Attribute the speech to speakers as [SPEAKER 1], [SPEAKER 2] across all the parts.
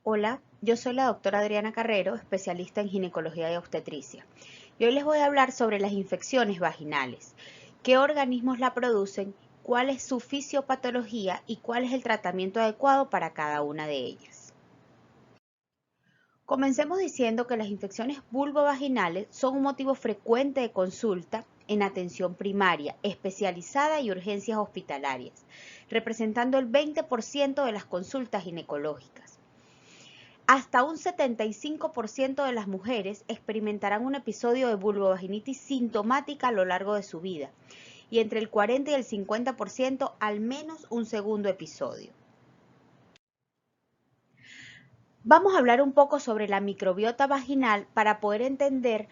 [SPEAKER 1] Hola, yo soy la doctora Adriana Carrero, especialista en ginecología y obstetricia. Y hoy les voy a hablar sobre las infecciones vaginales, qué organismos la producen, cuál es su fisiopatología y cuál es el tratamiento adecuado para cada una de ellas. Comencemos diciendo que las infecciones vulvovaginales son un motivo frecuente de consulta en atención primaria, especializada y urgencias hospitalarias, representando el 20% de las consultas ginecológicas. Hasta un 75% de las mujeres experimentarán un episodio de vulvovaginitis sintomática a lo largo de su vida y entre el 40 y el 50% al menos un segundo episodio. Vamos a hablar un poco sobre la microbiota vaginal para poder entender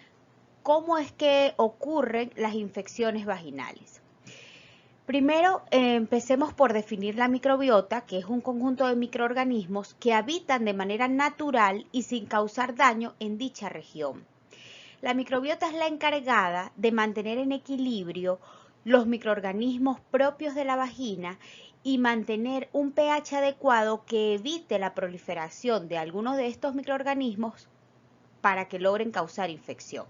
[SPEAKER 1] cómo es que ocurren las infecciones vaginales. Primero, empecemos por definir la microbiota, que es un conjunto de microorganismos que habitan de manera natural y sin causar daño en dicha región. La microbiota es la encargada de mantener en equilibrio los microorganismos propios de la vagina y mantener un pH adecuado que evite la proliferación de algunos de estos microorganismos para que logren causar infección.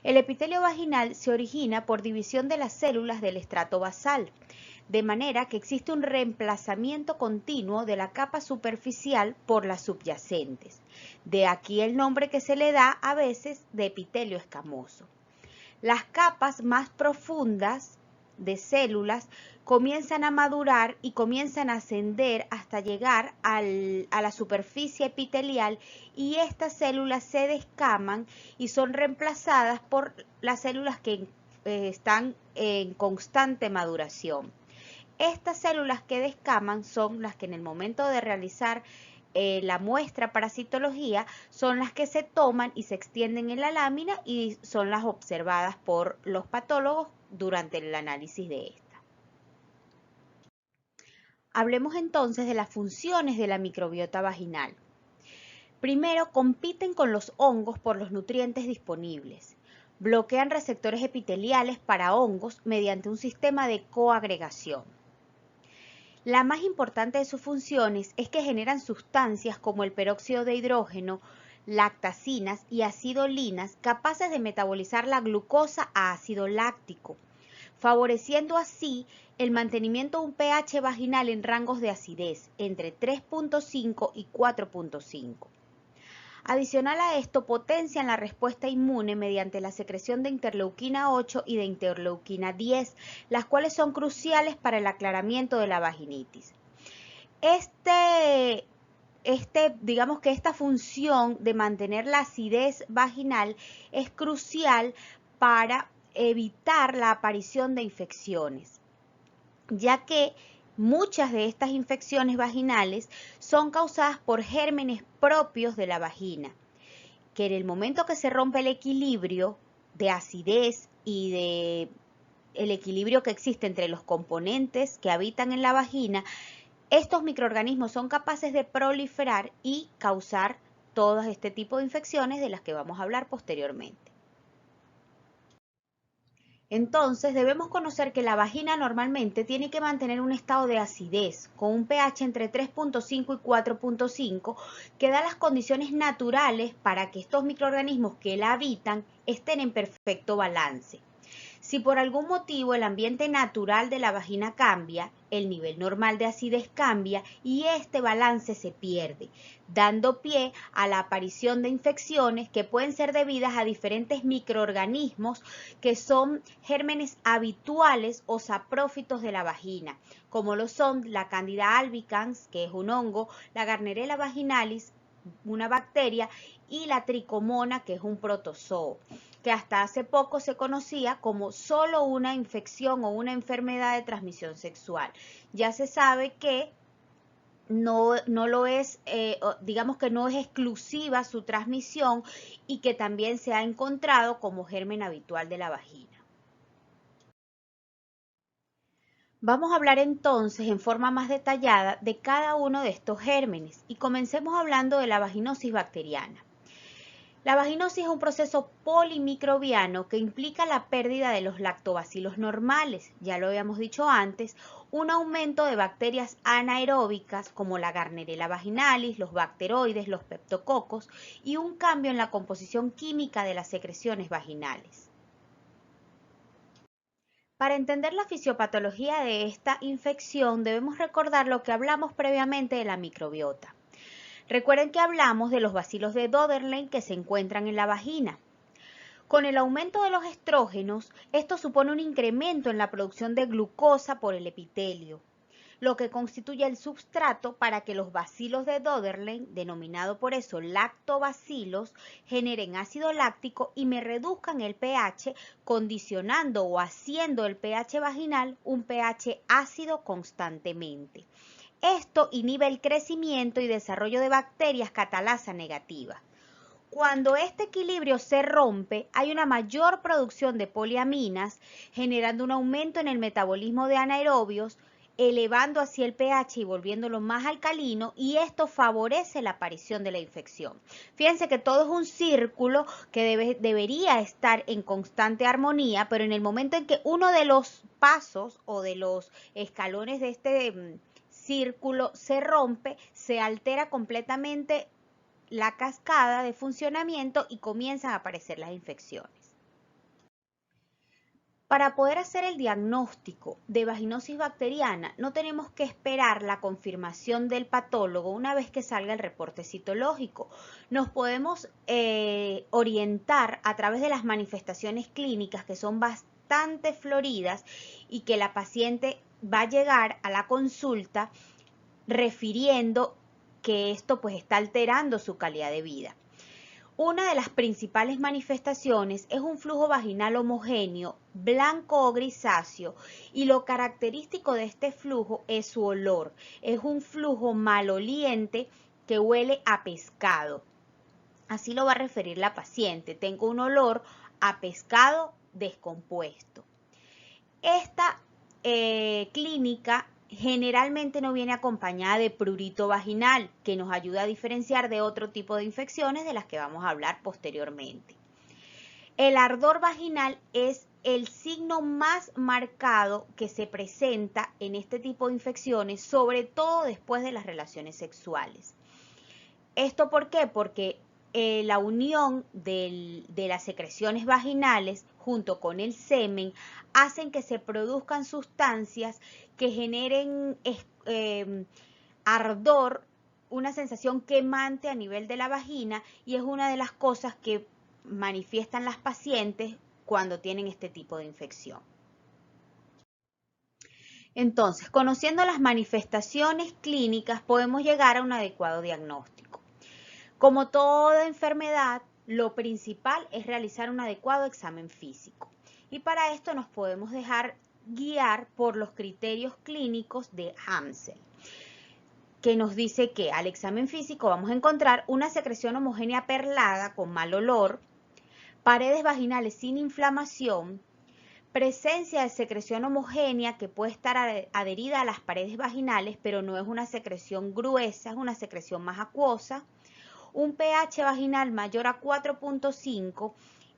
[SPEAKER 1] El epitelio vaginal se origina por división de las células del estrato basal, de manera que existe un reemplazamiento continuo de la capa superficial por las subyacentes. De aquí el nombre que se le da a veces de epitelio escamoso. Las capas más profundas de células comienzan a madurar y comienzan a ascender hasta llegar a la superficie epitelial y estas células se descaman y son reemplazadas por las células que están en constante maduración. Estas células que descaman son las que en el momento de realizar la muestra para citología son las que se toman y se extienden en la lámina y son las observadas por los patólogos durante el análisis de esta. Hablemos entonces de las funciones de la microbiota vaginal. Primero, compiten con los hongos por los nutrientes disponibles. Bloquean receptores epiteliales para hongos mediante un sistema de coagregación. La más importante de sus funciones es que generan sustancias como el peróxido de hidrógeno, lactacinas y acidolinas capaces de metabolizar la glucosa a ácido láctico, favoreciendo así el mantenimiento de un pH vaginal en rangos de acidez entre 3.5 y 4.5. Adicional a esto, potencian la respuesta inmune mediante la secreción de interleuquina 8 y de interleuquina 10, las cuales son cruciales para el aclaramiento de la vaginitis. Digamos que esta función de mantener la acidez vaginal es crucial para evitar la aparición de infecciones, ya que muchas de estas infecciones vaginales son causadas por gérmenes propios de la vagina, que en el momento que se rompe el equilibrio de acidez y de el equilibrio que existe entre los componentes que habitan en la vagina, estos microorganismos son capaces de proliferar y causar todo este tipo de infecciones de las que vamos a hablar posteriormente. Entonces, debemos conocer que la vagina normalmente tiene que mantener un estado de acidez con un pH entre 3.5 y 4.5 que da las condiciones naturales para que estos microorganismos que la habitan estén en perfecto balance. Si por algún motivo el ambiente natural de la vagina cambia, el nivel normal de acidez cambia y este balance se pierde, dando pie a la aparición de infecciones que pueden ser debidas a diferentes microorganismos que son gérmenes habituales o saprófitos de la vagina, como lo son la Candida albicans, que es un hongo, la Gardnerella vaginalis, una bacteria, y la tricomona, que es un protozoo, que hasta hace poco se conocía como solo una infección o una enfermedad de transmisión sexual. Ya se sabe que no lo es, digamos que no es exclusiva su transmisión y que también se ha encontrado como germen habitual de la vagina. Vamos a hablar entonces en forma más detallada de cada uno de estos gérmenes y comencemos hablando de la vaginosis bacteriana. La vaginosis es un proceso polimicrobiano que implica la pérdida de los lactobacilos normales, ya lo habíamos dicho antes, un aumento de bacterias anaeróbicas como la Gardnerella vaginalis, los bacteroides, los peptococos y un cambio en la composición química de las secreciones vaginales. Para entender la fisiopatología de esta infección debemos recordar lo que hablamos previamente de la microbiota. Recuerden que hablamos de los bacilos de Döderlein que se encuentran en la vagina. Con el aumento de los estrógenos, esto supone un incremento en la producción de glucosa por el epitelio, lo que constituye el substrato para que los bacilos de Döderlein, denominado por eso lactobacilos, generen ácido láctico y me reduzcan el pH, condicionando o haciendo el pH vaginal un pH ácido constantemente. Esto inhibe el crecimiento y desarrollo de bacterias catalasa negativas. Cuando este equilibrio se rompe, hay una mayor producción de poliaminas, generando un aumento en el metabolismo de anaerobios, elevando así el pH y volviéndolo más alcalino, y esto favorece la aparición de la infección. Fíjense que todo es un círculo que debería estar en constante armonía, pero en el momento en que uno de los pasos o de los escalones de este círculo se rompe, se altera completamente la cascada de funcionamiento y comienzan a aparecer las infecciones. Para poder hacer el diagnóstico de vaginosis bacteriana, no tenemos que esperar la confirmación del patólogo una vez que salga el reporte citológico. Nos podemos orientar a través de las manifestaciones clínicas que son bastante floridas y que la paciente va a llegar a la consulta refiriendo que esto pues está alterando su calidad de vida. Una de las principales manifestaciones es un flujo vaginal homogéneo, blanco o grisáceo, y lo característico de este flujo es su olor. Es un flujo maloliente que huele a pescado. Así lo va a referir la paciente. Tengo un olor a pescado descompuesto. Esta clínica generalmente no viene acompañada de prurito vaginal, que nos ayuda a diferenciar de otro tipo de infecciones de las que vamos a hablar posteriormente. El ardor vaginal es el signo más marcado que se presenta en este tipo de infecciones, sobre todo después de las relaciones sexuales. ¿Esto por qué? Porque la unión de las secreciones vaginales junto con el semen hacen que se produzcan sustancias que generen ardor, una sensación quemante a nivel de la vagina, y es una de las cosas que manifiestan las pacientes cuando tienen este tipo de infección. Entonces, conociendo las manifestaciones clínicas, podemos llegar a un adecuado diagnóstico. Como toda enfermedad, lo principal es realizar un adecuado examen físico. Y para esto nos podemos dejar guiar por los criterios clínicos de Amsel, que nos dice que al examen físico vamos a encontrar una secreción homogénea perlada con mal olor, paredes vaginales sin inflamación, presencia de secreción homogénea que puede estar adherida a las paredes vaginales, pero no es una secreción gruesa, es una secreción más acuosa, un pH vaginal mayor a 4.5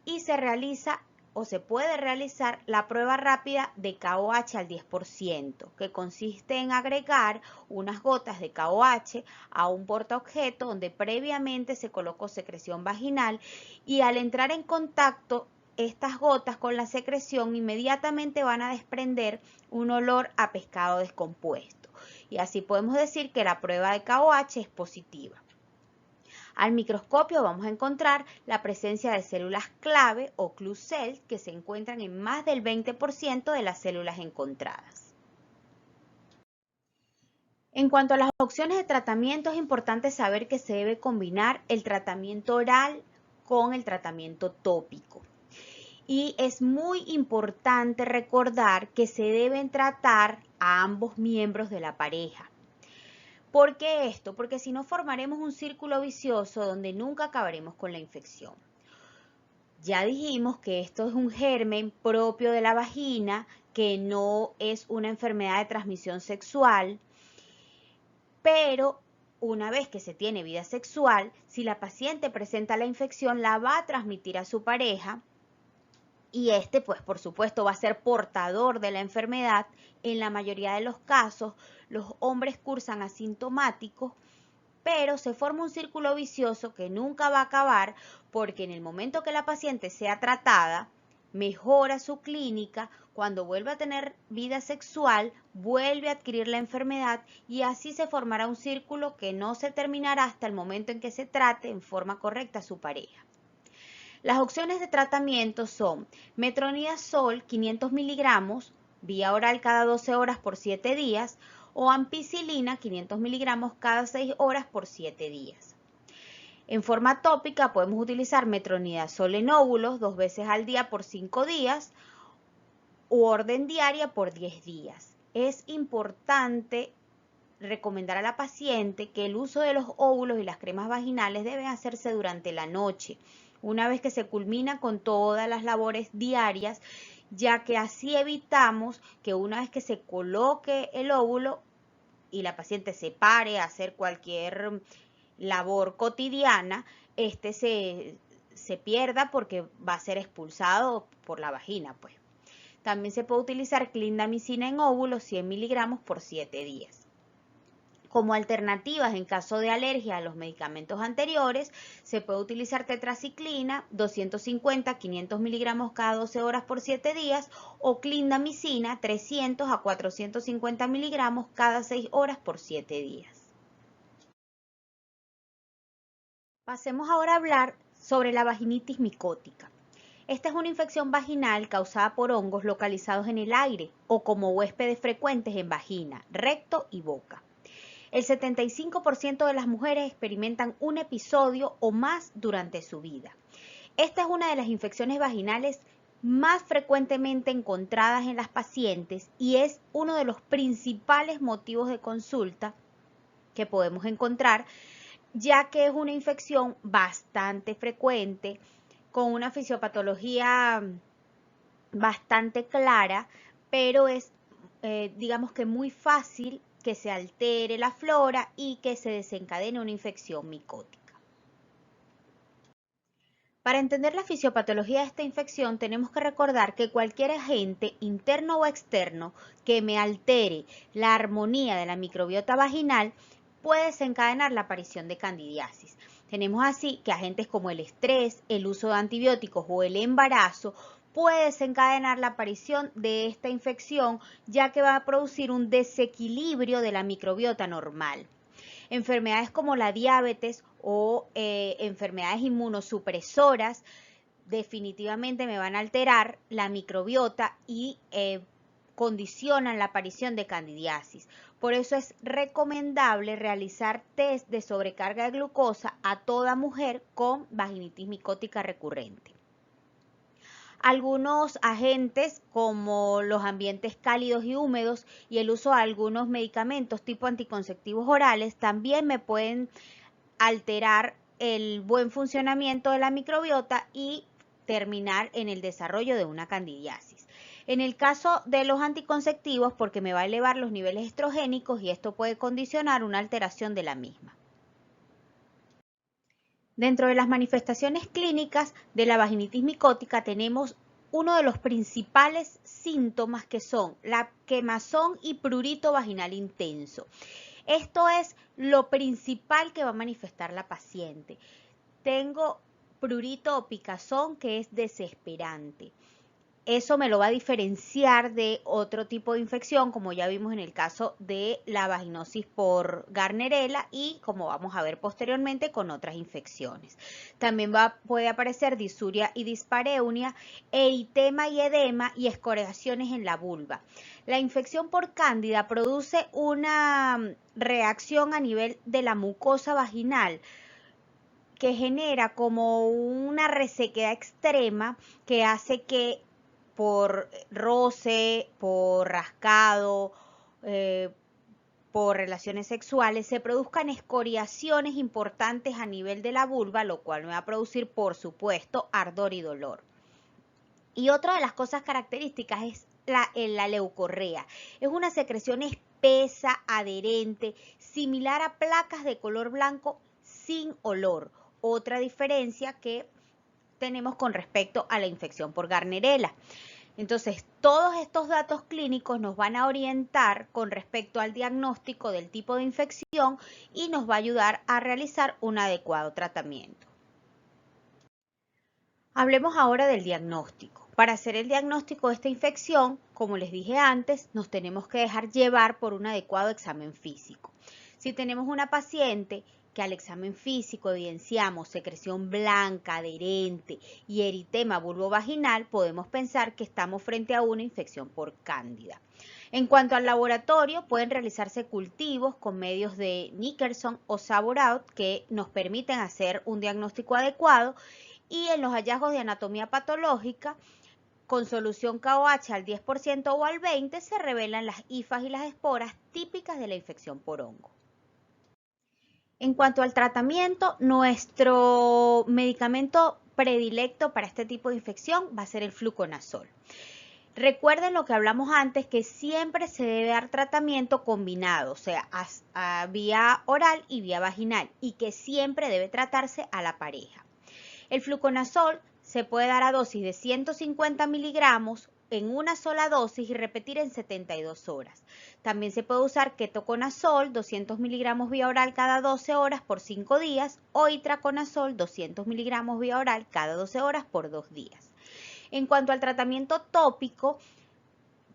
[SPEAKER 1] y se realiza o se puede realizar la prueba rápida de KOH al 10%, que consiste en agregar unas gotas de KOH a un portaobjeto donde previamente se colocó secreción vaginal, y al entrar en contacto estas gotas con la secreción inmediatamente van a desprender un olor a pescado descompuesto, y así podemos decir que la prueba de KOH es positiva. Al microscopio vamos a encontrar la presencia de células clave o clue cells que se encuentran en más del 20% de las células encontradas. En cuanto a las opciones de tratamiento, es importante saber que se debe combinar el tratamiento oral con el tratamiento tópico. Y es muy importante recordar que se deben tratar a ambos miembros de la pareja. ¿Por qué esto? Porque si no formaremos un círculo vicioso donde nunca acabaremos con la infección. Ya dijimos que esto es un germen propio de la vagina, que no es una enfermedad de transmisión sexual, pero una vez que se tiene vida sexual, si la paciente presenta la infección, la va a transmitir a su pareja y este, pues por supuesto, va a ser portador de la enfermedad. En la mayoría de los casos, los hombres cursan asintomáticos, pero se forma un círculo vicioso que nunca va a acabar porque en el momento que la paciente sea tratada, mejora su clínica, cuando vuelve a tener vida sexual, vuelve a adquirir la enfermedad y así se formará un círculo que no se terminará hasta el momento en que se trate en forma correcta a su pareja. Las opciones de tratamiento son metronidazol 500 miligramos vía oral cada 12 horas por 7 días o ampicilina 500 miligramos cada 6 horas por 7 días. En forma tópica podemos utilizar metronidazol en óvulos 2 veces al día por 5 días u orden diaria por 10 días. Es importante recomendar a la paciente que el uso de los óvulos y las cremas vaginales deben hacerse durante la noche, una vez que se culmina con todas las labores diarias, ya que así evitamos que una vez que se coloque el óvulo y la paciente se pare a hacer cualquier labor cotidiana, este se pierda porque va a ser expulsado por la vagina, pues. También se puede utilizar clindamicina en óvulos 100 miligramos por 7 días. Como alternativas en caso de alergia a los medicamentos anteriores, se puede utilizar tetraciclina 250-500 miligramos cada 12 horas por 7 días o clindamicina 300 a 450 miligramos cada 6 horas por 7 días. Pasemos ahora a hablar sobre la vaginitis micótica. Esta es una infección vaginal causada por hongos localizados en el aire o como huéspedes frecuentes en vagina, recto y boca. El 75% de las mujeres experimentan un episodio o más durante su vida. Esta es una de las infecciones vaginales más frecuentemente encontradas en las pacientes y es uno de los principales motivos de consulta que podemos encontrar, ya que es una infección bastante frecuente, con una fisiopatología bastante clara, pero es, digamos que muy fácil que se altere la flora y que se desencadene una infección micótica. Para entender la fisiopatología de esta infección tenemos que recordar que cualquier agente interno o externo que me altere la armonía de la microbiota vaginal puede desencadenar la aparición de candidiasis. Tenemos así que agentes como el estrés, el uso de antibióticos o el embarazo puede desencadenar la aparición de esta infección, ya que va a producir un desequilibrio de la microbiota normal. Enfermedades como la diabetes o enfermedades inmunosupresoras definitivamente me van a alterar la microbiota y condicionan la aparición de candidiasis. Por eso es recomendable realizar test de sobrecarga de glucosa a toda mujer con vaginitis micótica recurrente. Algunos agentes como los ambientes cálidos y húmedos y el uso de algunos medicamentos tipo anticonceptivos orales también me pueden alterar el buen funcionamiento de la microbiota y terminar en el desarrollo de una candidiasis. En el caso de los anticonceptivos, porque me va a elevar los niveles estrogénicos y esto puede condicionar una alteración de la misma. Dentro de las manifestaciones clínicas de la vaginitis micótica tenemos uno de los principales síntomas que son la quemazón y prurito vaginal intenso. Esto es lo principal que va a manifestar la paciente. Tengo prurito o picazón que es desesperante. Eso me lo va a diferenciar de otro tipo de infección, como ya vimos en el caso de la vaginosis por Gardnerella y como vamos a ver posteriormente con otras infecciones. También puede aparecer disuria y dispareunia, eritema y edema y escoriaciones en la vulva. La infección por cándida produce una reacción a nivel de la mucosa vaginal que genera como una resequedad extrema que hace que por roce, por rascado, por relaciones sexuales, se produzcan escoriaciones importantes a nivel de la vulva, lo cual me va a producir, por supuesto, ardor y dolor. Y otra de las cosas características es la leucorrea. Es una secreción espesa, adherente, similar a placas de color blanco sin olor. Otra diferencia que tenemos con respecto a la infección por Gardnerella. Entonces, todos estos datos clínicos nos van a orientar con respecto al diagnóstico del tipo de infección y nos va a ayudar a realizar un adecuado tratamiento. Hablemos ahora del diagnóstico. Para hacer el diagnóstico de esta infección, como les dije antes, nos tenemos que dejar llevar por un adecuado examen físico. Si tenemos una paciente que al examen físico evidenciamos secreción blanca, adherente y eritema vulvovaginal, podemos pensar que estamos frente a una infección por cándida. En cuanto al laboratorio, pueden realizarse cultivos con medios de Nickerson o Saborout que nos permiten hacer un diagnóstico adecuado, y en los hallazgos de anatomía patológica, con solución KOH al 10% o al 20% se revelan las hifas y las esporas típicas de la infección por hongo. En cuanto al tratamiento, nuestro medicamento predilecto para este tipo de infección va a ser el fluconazol. Recuerden lo que hablamos antes, que siempre se debe dar tratamiento combinado, o sea, vía oral y vía vaginal, y que siempre debe tratarse a la pareja. El fluconazol se puede dar a dosis de 150 miligramos en una sola dosis y repetir en 72 horas. También se puede usar ketoconazol, 200 miligramos vía oral cada 12 horas por 5 días, o itraconazol, 200 miligramos vía oral cada 12 horas por 2 días. En cuanto al tratamiento tópico,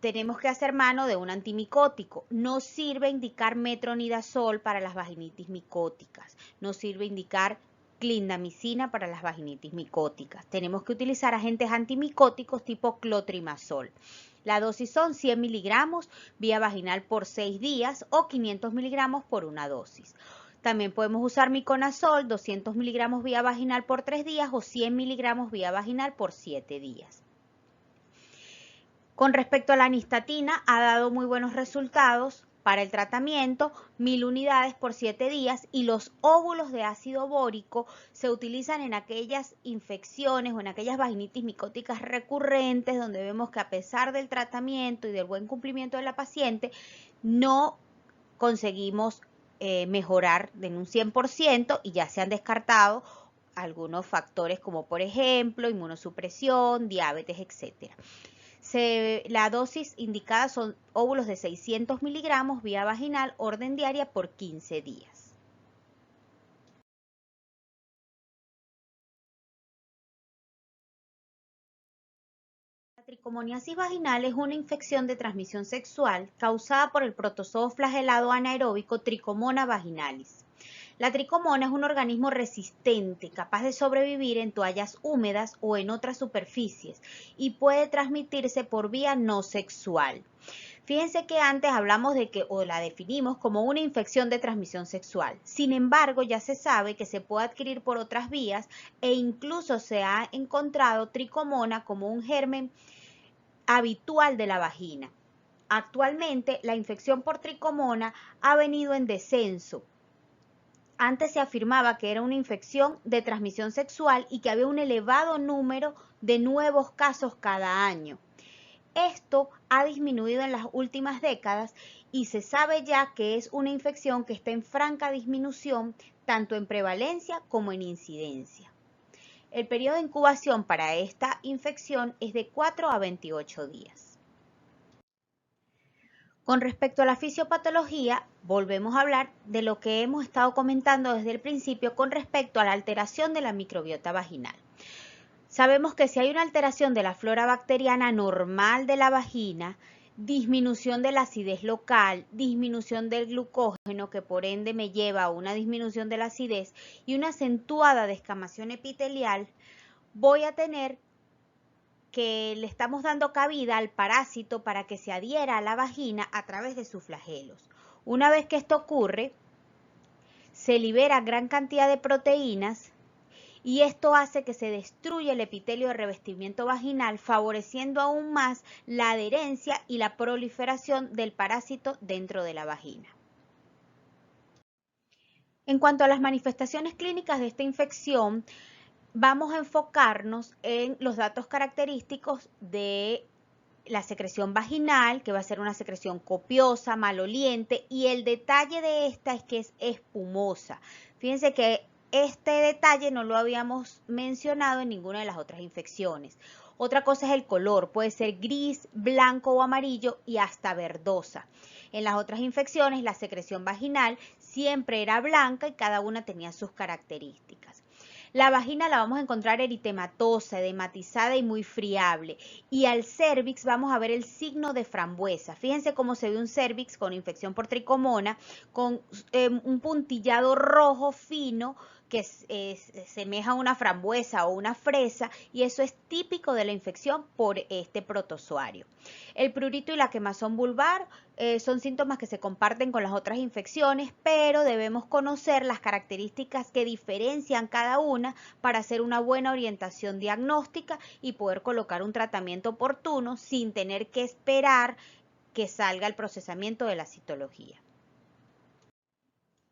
[SPEAKER 1] tenemos que hacer mano de un antimicótico. No sirve indicar metronidazol para las vaginitis micóticas. No sirve indicar clindamicina para las vaginitis micóticas. Tenemos que utilizar agentes antimicóticos tipo clotrimazol. La dosis son 100 miligramos vía vaginal por 6 días o 500 miligramos por una dosis. También podemos usar miconazol, 200 miligramos vía vaginal por 3 días o 100 miligramos vía vaginal por 7 días. Con respecto a la anistatina, ha dado muy buenos resultados para el tratamiento, 1000 unidades por 7 días, y los óvulos de ácido bórico se utilizan en aquellas infecciones o en aquellas vaginitis micóticas recurrentes donde vemos que a pesar del tratamiento y del buen cumplimiento de la paciente, no conseguimos mejorar en un 100% y ya se han descartado algunos factores como por ejemplo inmunosupresión, diabetes, etc. La dosis indicada son óvulos de 600 miligramos vía vaginal, orden diaria por 15 días. La tricomoniasis vaginal es una infección de transmisión sexual causada por el protozoo flagelado anaeróbico Trichomonas vaginalis. La tricomona es un organismo resistente, capaz de sobrevivir en toallas húmedas o en otras superficies y puede transmitirse por vía no sexual. Fíjense que antes hablamos de que, o la definimos como una infección de transmisión sexual. Sin embargo, ya se sabe que se puede adquirir por otras vías e incluso se ha encontrado tricomona como un germen habitual de la vagina. Actualmente, la infección por tricomona ha venido en descenso. Antes se afirmaba que era una infección de transmisión sexual y que había un elevado número de nuevos casos cada año. Esto ha disminuido en las últimas décadas y se sabe ya que es una infección que está en franca disminución tanto en prevalencia como en incidencia. El periodo de incubación para esta infección es de 4 a 28 días. Con respecto a la fisiopatología, volvemos a hablar de lo que hemos estado comentando desde el principio con respecto a la alteración de la microbiota vaginal. Sabemos que si hay una alteración de la flora bacteriana normal de la vagina, disminución de la acidez local, disminución del glucógeno, que por ende me lleva a una disminución de la acidez y una acentuada descamación epitelial, voy a tener que le estamos dando cabida al parásito para que se adhiera a la vagina a través de sus flagelos. Una vez que esto ocurre, se libera gran cantidad de proteínas y esto hace que se destruya el epitelio de revestimiento vaginal, favoreciendo aún más la adherencia y la proliferación del parásito dentro de la vagina. En cuanto a las manifestaciones clínicas de esta infección, vamos a enfocarnos en los datos característicos de la secreción vaginal, que va a ser una secreción copiosa, maloliente, y el detalle de esta es que es espumosa. Fíjense que este detalle no lo habíamos mencionado en ninguna de las otras infecciones. Otra cosa es el color, puede ser gris, blanco o amarillo y hasta verdosa. En las otras infecciones la secreción vaginal siempre era blanca y cada una tenía sus características. La vagina la vamos a encontrar eritematosa, edematizada y muy friable. Y al cérvix vamos a ver el signo de frambuesa. Fíjense cómo se ve un cérvix con infección por tricomona, con un puntillado rojo fino que semeja a una frambuesa o una fresa, y eso es típico de la infección por este protozoario. El prurito y la quemazón vulvar son síntomas que se comparten con las otras infecciones, pero debemos conocer las características que diferencian cada una para hacer una buena orientación diagnóstica y poder colocar un tratamiento oportuno sin tener que esperar que salga el procesamiento de la citología.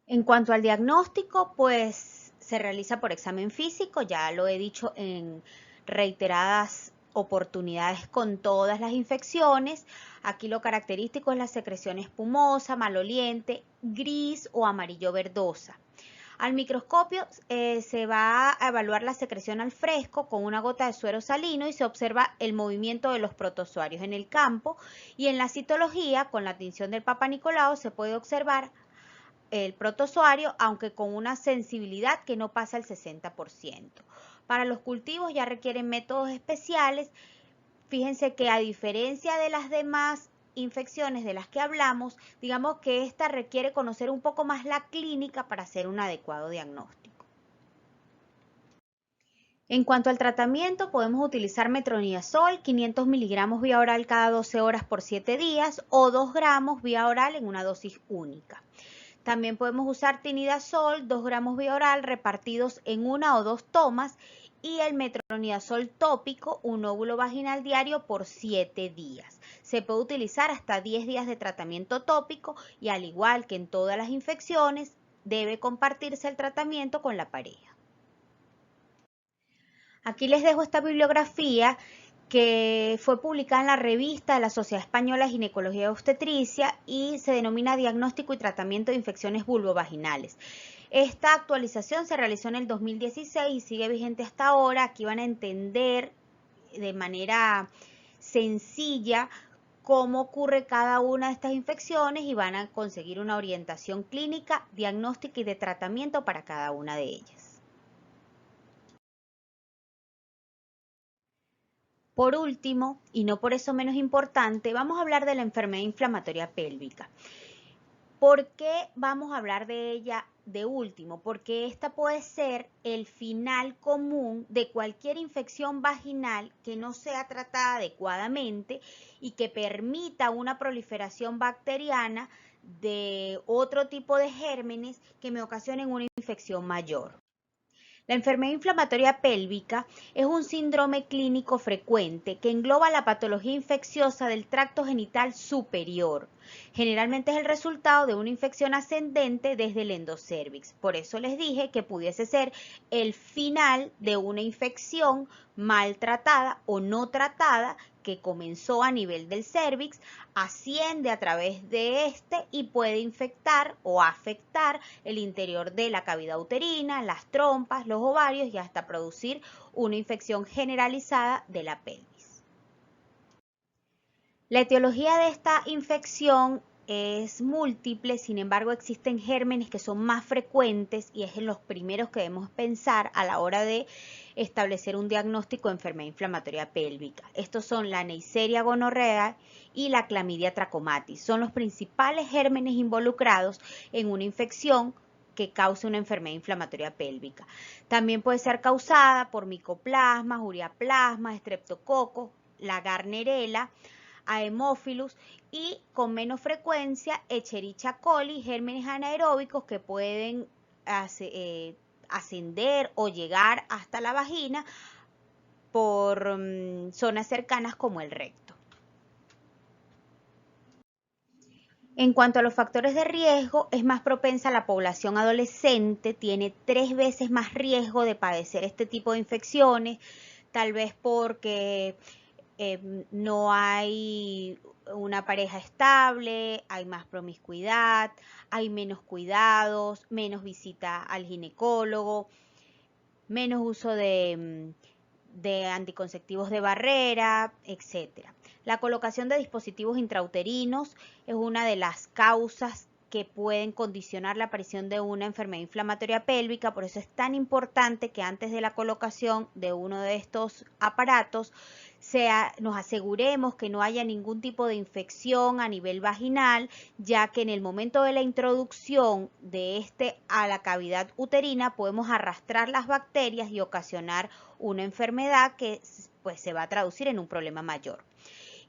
[SPEAKER 1] En cuanto al diagnóstico, pues se realiza por examen físico, ya lo he dicho en reiteradas oportunidades con todas las infecciones. Aquí lo característico es la secreción espumosa, maloliente, gris o amarillo verdosa. Al microscopio se va a evaluar la secreción al fresco con una gota de suero salino y se observa el movimiento de los protozoarios en el campo, y en la citología con la tinción del Papa Nicolau se puede observar el protozoario, aunque con una sensibilidad que no pasa el 60%. Para los cultivos ya requieren métodos especiales. Fíjense que a diferencia de las demás infecciones de las que hablamos, digamos que esta requiere conocer un poco más la clínica para hacer un adecuado diagnóstico. En cuanto al tratamiento, podemos utilizar metronidazol, 500 miligramos vía oral cada 12 horas por 7 días o 2 gramos vía oral en una dosis única. También podemos usar tinidazol, 2 gramos vía oral repartidos en 1 o 2 tomas, y el metronidazol tópico, un óvulo vaginal diario por 7 días. Se puede utilizar hasta 10 días de tratamiento tópico y, al igual que en todas las infecciones, debe compartirse el tratamiento con la pareja. Aquí les dejo esta bibliografía que fue publicada en la revista de la Sociedad Española de Ginecología y Obstetricia y se denomina Diagnóstico y Tratamiento de Infecciones Vulvovaginales. Esta actualización se realizó en el 2016 y sigue vigente hasta ahora. Aquí van a entender de manera sencilla cómo ocurre cada una de estas infecciones y van a conseguir una orientación clínica, diagnóstica y de tratamiento para cada una de ellas. Por último, y no por eso menos importante, vamos a hablar de la enfermedad inflamatoria pélvica. ¿Por qué vamos a hablar de ella de último? Porque esta puede ser el final común de cualquier infección vaginal que no sea tratada adecuadamente y que permita una proliferación bacteriana de otro tipo de gérmenes que me ocasionen una infección mayor. La enfermedad inflamatoria pélvica es un síndrome clínico frecuente que engloba la patología infecciosa del tracto genital superior. Generalmente es el resultado de una infección ascendente desde el endocérvix. Por eso les dije que pudiese ser el final de una infección maltratada o no tratada que comenzó a nivel del cérvix, asciende a través de este y puede infectar o afectar el interior de la cavidad uterina, las trompas, los ovarios y hasta producir una infección generalizada de la pelvis. La etiología de esta infección es múltiple, sin embargo existen gérmenes que son más frecuentes y es en los primeros que debemos pensar a la hora de establecer un diagnóstico de enfermedad inflamatoria pélvica. Estos son la Neisseria gonorrhoeae y la Clamidia trachomatis. Son los principales gérmenes involucrados en una infección que cause una enfermedad inflamatoria pélvica. También puede ser causada por micoplasmas, ureaplasmas, estreptococos, la Gardnerella, Haemophilus y con menos frecuencia Escherichia coli, gérmenes anaeróbicos que pueden ascender o llegar hasta la vagina por zonas cercanas como el recto. En cuanto a los factores de riesgo, es más propensa la población adolescente, tiene 3 veces más riesgo de padecer este tipo de infecciones, tal vez porque no hay una pareja estable, hay más promiscuidad, hay menos cuidados, menos visita al ginecólogo, menos uso de anticonceptivos de barrera, etcétera. La colocación de dispositivos intrauterinos es una de las causas que pueden condicionar la aparición de una enfermedad inflamatoria pélvica, por eso es tan importante que antes de la colocación de uno de estos aparatos nos aseguremos que no haya ningún tipo de infección a nivel vaginal, ya que en el momento de la introducción de este a la cavidad uterina podemos arrastrar las bacterias y ocasionar una enfermedad que pues se va a traducir en un problema mayor.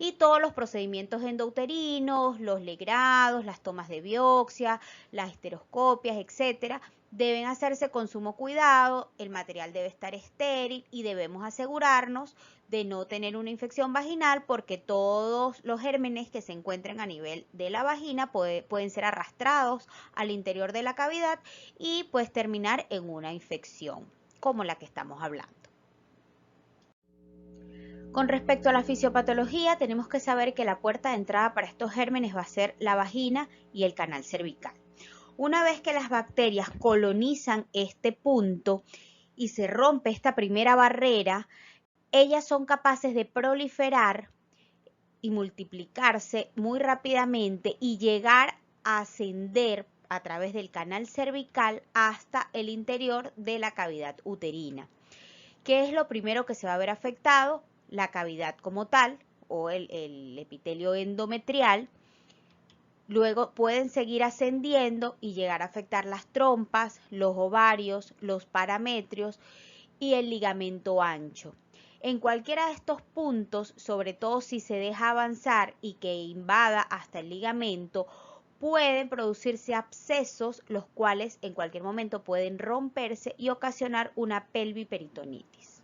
[SPEAKER 1] Y todos los procedimientos endouterinos, los legrados, las tomas de biopsia, las esteroscopias, etcétera, deben hacerse con sumo cuidado, el material debe estar estéril y debemos asegurarnos de no tener una infección vaginal porque todos los gérmenes que se encuentren a nivel de la vagina pueden ser arrastrados al interior de la cavidad y pues terminar en una infección como la que estamos hablando. Con respecto a la fisiopatología, tenemos que saber que la puerta de entrada para estos gérmenes va a ser la vagina y el canal cervical. Una vez que las bacterias colonizan este punto y se rompe esta primera barrera, ellas son capaces de proliferar y multiplicarse muy rápidamente y llegar a ascender a través del canal cervical hasta el interior de la cavidad uterina. ¿Qué es lo primero que se va a ver afectado? La cavidad como tal o el epitelio endometrial. Luego pueden seguir ascendiendo y llegar a afectar las trompas, los ovarios, los parametrios y el ligamento ancho. En cualquiera de estos puntos, sobre todo si se deja avanzar y que invada hasta el ligamento, pueden producirse abscesos, los cuales en cualquier momento pueden romperse y ocasionar una pelviperitonitis.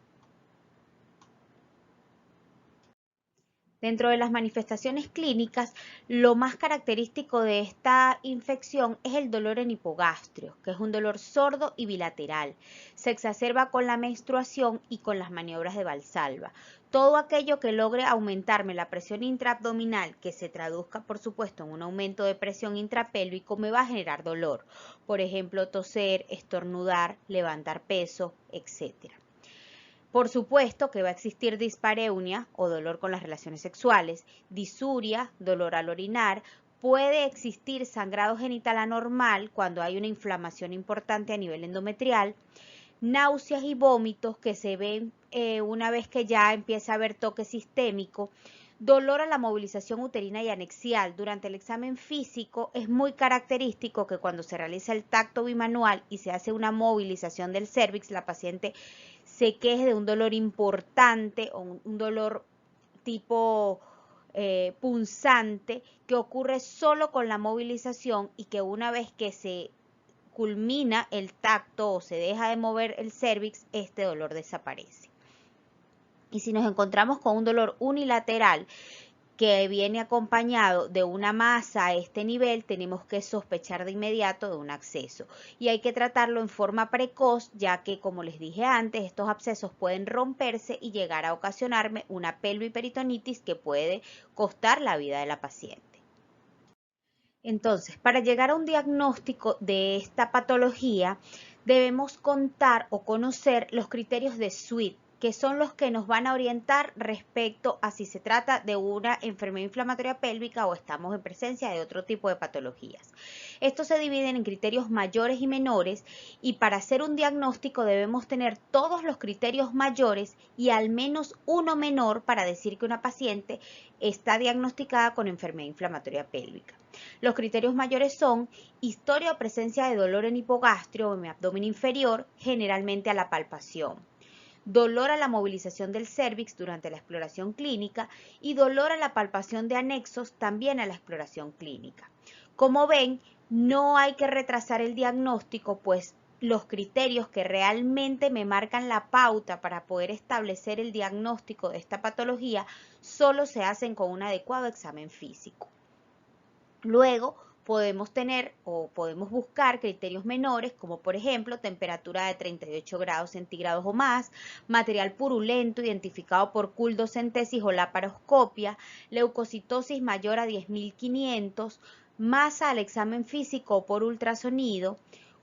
[SPEAKER 1] Dentro de las manifestaciones clínicas, lo más característico de esta infección es el dolor en hipogastrio, que es un dolor sordo y bilateral. Se exacerba con la menstruación y con las maniobras de Valsalva. Todo aquello que logre aumentarme la presión intraabdominal, que se traduzca, por supuesto, en un aumento de presión intrapélvico, me va a generar dolor. Por ejemplo, toser, estornudar, levantar peso, etc. Por supuesto que va a existir dispareunia o dolor con las relaciones sexuales, disuria, dolor al orinar, puede existir sangrado genital anormal cuando hay una inflamación importante a nivel endometrial, náuseas y vómitos que se ven una vez que ya empieza a haber toque sistémico, dolor a la movilización uterina y anexial. Durante el examen físico es muy característico que cuando se realiza el tacto bimanual y se hace una movilización del cérvix, la paciente se queje de un dolor importante o un dolor tipo punzante que ocurre solo con la movilización y que una vez que se culmina el tacto o se deja de mover el cérvix, este dolor desaparece. Y si nos encontramos con un dolor unilateral que viene acompañado de una masa a este nivel, tenemos que sospechar de inmediato de un absceso y hay que tratarlo en forma precoz, ya que, como les dije antes, estos abscesos pueden romperse y llegar a ocasionarme una pelviperitonitis que puede costar la vida de la paciente. Entonces, para llegar a un diagnóstico de esta patología, debemos contar o conocer los criterios de Sweet, que son los que nos van a orientar respecto a si se trata de una enfermedad inflamatoria pélvica o estamos en presencia de otro tipo de patologías. Estos se dividen en criterios mayores y menores y para hacer un diagnóstico debemos tener todos los criterios mayores y al menos uno menor para decir que una paciente está diagnosticada con enfermedad inflamatoria pélvica. Los criterios mayores son historia o presencia de dolor en hipogastrio o en abdomen inferior, generalmente a la palpación, dolor a la movilización del cérvix durante la exploración clínica y dolor a la palpación de anexos también a la exploración clínica. Como ven, no hay que retrasar el diagnóstico, pues los criterios que realmente me marcan la pauta para poder establecer el diagnóstico de esta patología solo se hacen con un adecuado examen físico. Luego podemos tener o podemos buscar criterios menores, como por ejemplo temperatura de 38 grados centígrados o más, material purulento identificado por culdocentesis o laparoscopia, leucocitosis mayor a 10.500, masa al examen físico o por ultrasonido,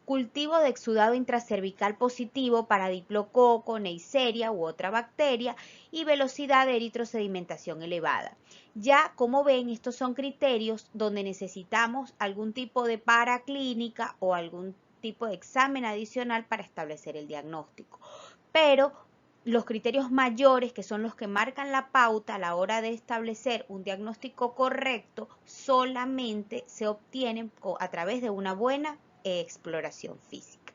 [SPEAKER 1] cultivo de exudado intracervical positivo para diplococo, neisseria u otra bacteria y velocidad de eritrosedimentación elevada. Ya, como ven, estos son criterios donde necesitamos algún tipo de paraclínica o algún tipo de examen adicional para establecer el diagnóstico. Pero los criterios mayores, que son los que marcan la pauta a la hora de establecer un diagnóstico correcto, solamente se obtienen a través de una buena exploración física.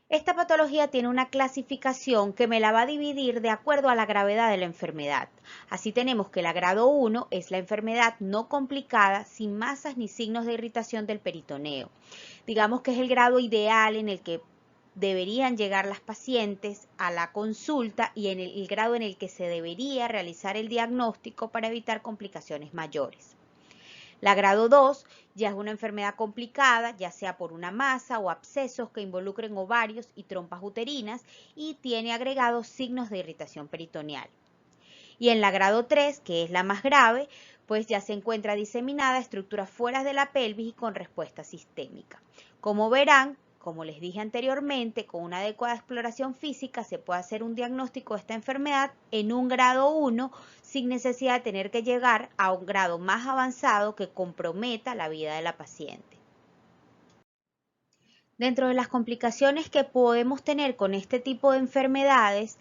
[SPEAKER 1] Esta patología tiene una clasificación que me la va a dividir de acuerdo a la gravedad de la enfermedad. Así tenemos que la grado 1 es la enfermedad no complicada, sin masas ni signos de irritación del peritoneo. Digamos que es el grado ideal en el que deberían llegar las pacientes a la consulta y en el grado en el que se debería realizar el diagnóstico para evitar complicaciones mayores. La grado 2 ya es una enfermedad complicada, ya sea por una masa o abscesos que involucren ovarios y trompas uterinas y tiene agregados signos de irritación peritoneal. Y en la grado 3, que es la más grave, pues ya se encuentra diseminada estructuras fuera de la pelvis y con respuesta sistémica. Como verán, como les dije anteriormente, con una adecuada exploración física se puede hacer un diagnóstico de esta enfermedad en un grado 1 sin necesidad de tener que llegar a un grado más avanzado que comprometa la vida de la paciente. Dentro de las complicaciones que podemos tener con este tipo de enfermedades,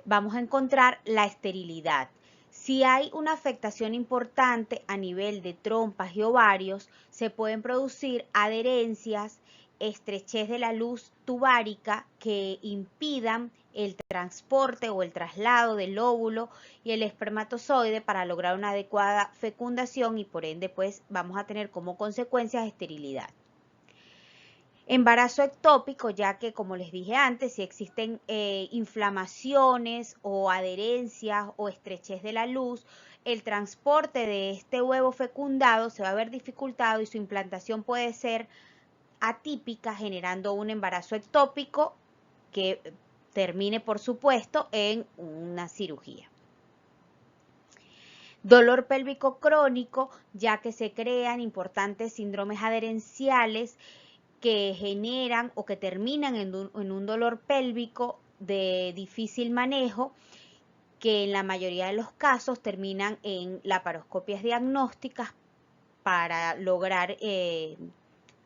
[SPEAKER 1] vamos a encontrar la esterilidad. Si hay una afectación importante a nivel de trompas y ovarios, se pueden producir adherencias, estrechez de la luz tubárica que impidan el transporte o el traslado del óvulo y el espermatozoide para lograr una adecuada fecundación y por ende pues vamos a tener como consecuencias esterilidad. Embarazo ectópico, ya que como les dije antes, si existen inflamaciones o adherencias o estrechez de la luz, el transporte de este huevo fecundado se va a ver dificultado y su implantación puede ser atípica, generando un embarazo ectópico que termine, por supuesto, en una cirugía. Dolor pélvico crónico, ya que se crean importantes síndromes adherenciales que generan o que terminan en un dolor pélvico de difícil manejo, que en la mayoría de los casos terminan en laparoscopias diagnósticas para lograr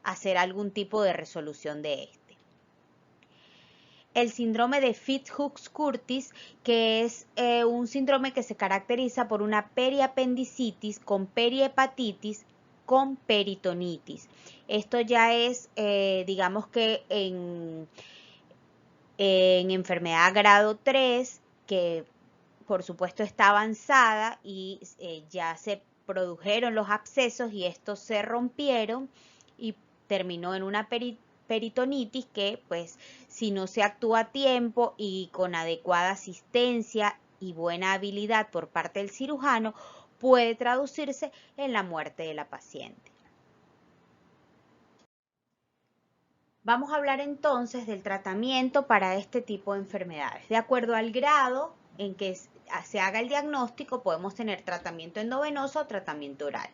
[SPEAKER 1] hacer algún tipo de resolución de este. El síndrome de Fitzhugh-Curtis, que es un síndrome que se caracteriza por una periapendicitis con perihepatitis con peritonitis. Esto ya es, digamos que en enfermedad grado 3, que por supuesto está avanzada y ya se produjeron los abscesos y estos se rompieron y terminó en una peritonitis que pues si no se actúa a tiempo y con adecuada asistencia y buena habilidad por parte del cirujano, puede traducirse en la muerte de la paciente. Vamos a hablar entonces del tratamiento para este tipo de enfermedades. De acuerdo al grado en que se haga el diagnóstico, podemos tener tratamiento endovenoso o tratamiento oral.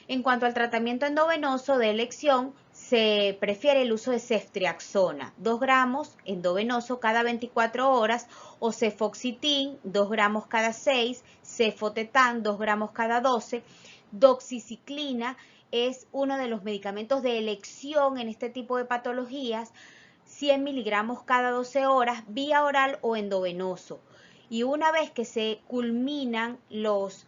[SPEAKER 1] En cuanto al tratamiento endovenoso de elección, se prefiere el uso de ceftriaxona, 2 gramos endovenoso cada 24 horas, o cefoxitin, 2 gramos cada 6, cefotetán, 2 gramos cada 12, doxiciclina es uno de los medicamentos de elección en este tipo de patologías, 100 miligramos cada 12 horas, vía oral o endovenoso. Y una vez que se culminan los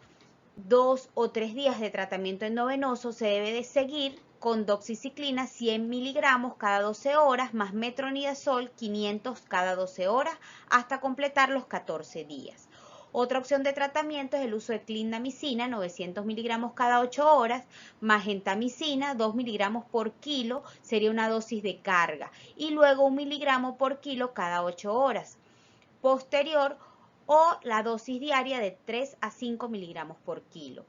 [SPEAKER 1] 2 o 3 días de tratamiento endovenoso, se debe de seguir con doxiciclina 100 miligramos cada 12 horas más metronidazol 500 cada 12 horas hasta completar los 14 días. Otra opción de tratamiento es el uso de clindamicina 900 miligramos cada 8 horas más gentamicina 2 miligramos por kilo, sería una dosis de carga, y luego 1 miligramo por kilo cada 8 horas. Posterior, o la dosis diaria de 3 a 5 miligramos por kilo.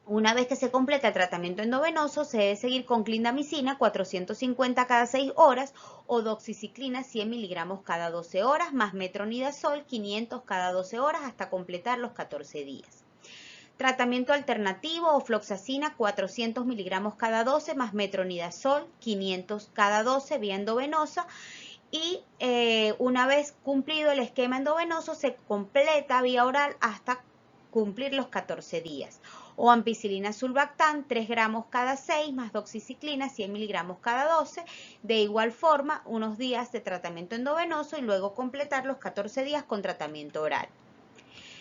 [SPEAKER 1] Una vez que se completa el tratamiento endovenoso, se debe seguir con clindamicina 450 cada 6 horas o doxiciclina 100 miligramos cada 12 horas más metronidazol 500 cada 12 horas hasta completar los 14 días. Tratamiento alternativo o floxacina 400 miligramos cada 12 más metronidazol 500 cada 12 vía endovenosa. Y una vez cumplido el esquema endovenoso, se completa vía oral hasta cumplir los 14 días. O ampicilina sulbactam 3 gramos cada 6 más doxiciclina 100 miligramos cada 12. De igual forma, unos días de tratamiento endovenoso y luego completar los 14 días con tratamiento oral.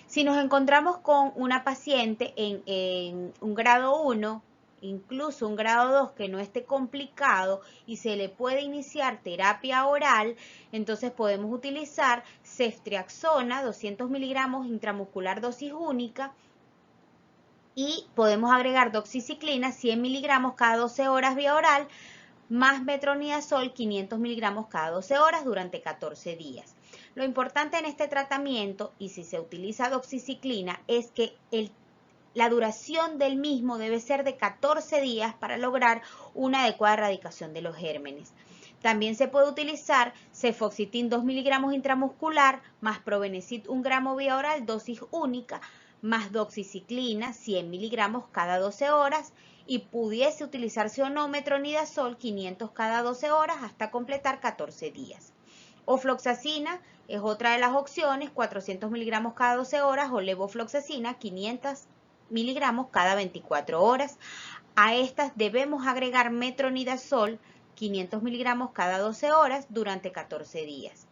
[SPEAKER 1] Si nos encontramos con una paciente en un grado 1, incluso un grado 2 que no esté complicado y se le puede iniciar terapia oral, entonces podemos utilizar ceftriaxona 200 miligramos intramuscular dosis única y podemos agregar doxiciclina 100 miligramos cada 12 horas vía oral más metronidazol 500 miligramos cada 12 horas durante 14 días. Lo importante en este tratamiento, y si se utiliza doxiciclina, es que la duración del mismo debe ser de 14 días para lograr una adecuada erradicación de los gérmenes. También se puede utilizar cefoxitin 2 miligramos intramuscular más probenecid 1 gramo vía oral dosis única más doxiciclina 100 miligramos cada 12 horas y pudiese utilizarse o no metronidazol 500 cada 12 horas hasta completar 14 días. Ofloxacina es otra de las opciones, 400 miligramos cada 12 horas o levofloxacina 500 miligramos cada 24 horas. A estas debemos agregar metronidazol 500 miligramos cada 12 horas durante 14 días.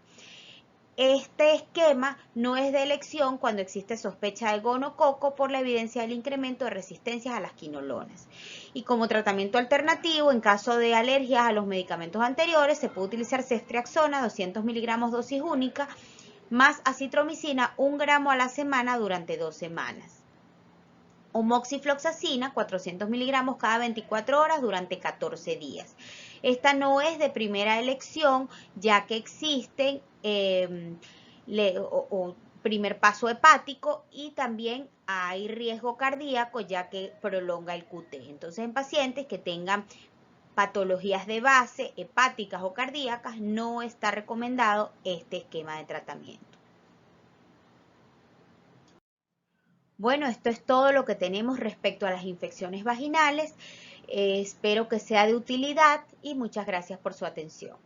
[SPEAKER 1] Este esquema no es de elección cuando existe sospecha de gonococo por la evidencia del incremento de resistencias a las quinolonas. Y como tratamiento alternativo, en caso de alergias a los medicamentos anteriores, se puede utilizar ceftriaxona 200 miligramos dosis única más acitromicina 1 gramo a la semana durante 2 semanas. O moxifloxacina 400 miligramos cada 24 horas durante 14 días. Esta no es de primera elección, ya que existen primer paso hepático y también hay riesgo cardíaco, ya que prolonga el QT. Entonces, en pacientes que tengan patologías de base, hepáticas o cardíacas, no está recomendado este esquema de tratamiento. Bueno, esto es todo lo que tenemos respecto a las infecciones vaginales. Espero que sea de utilidad y muchas gracias por su atención.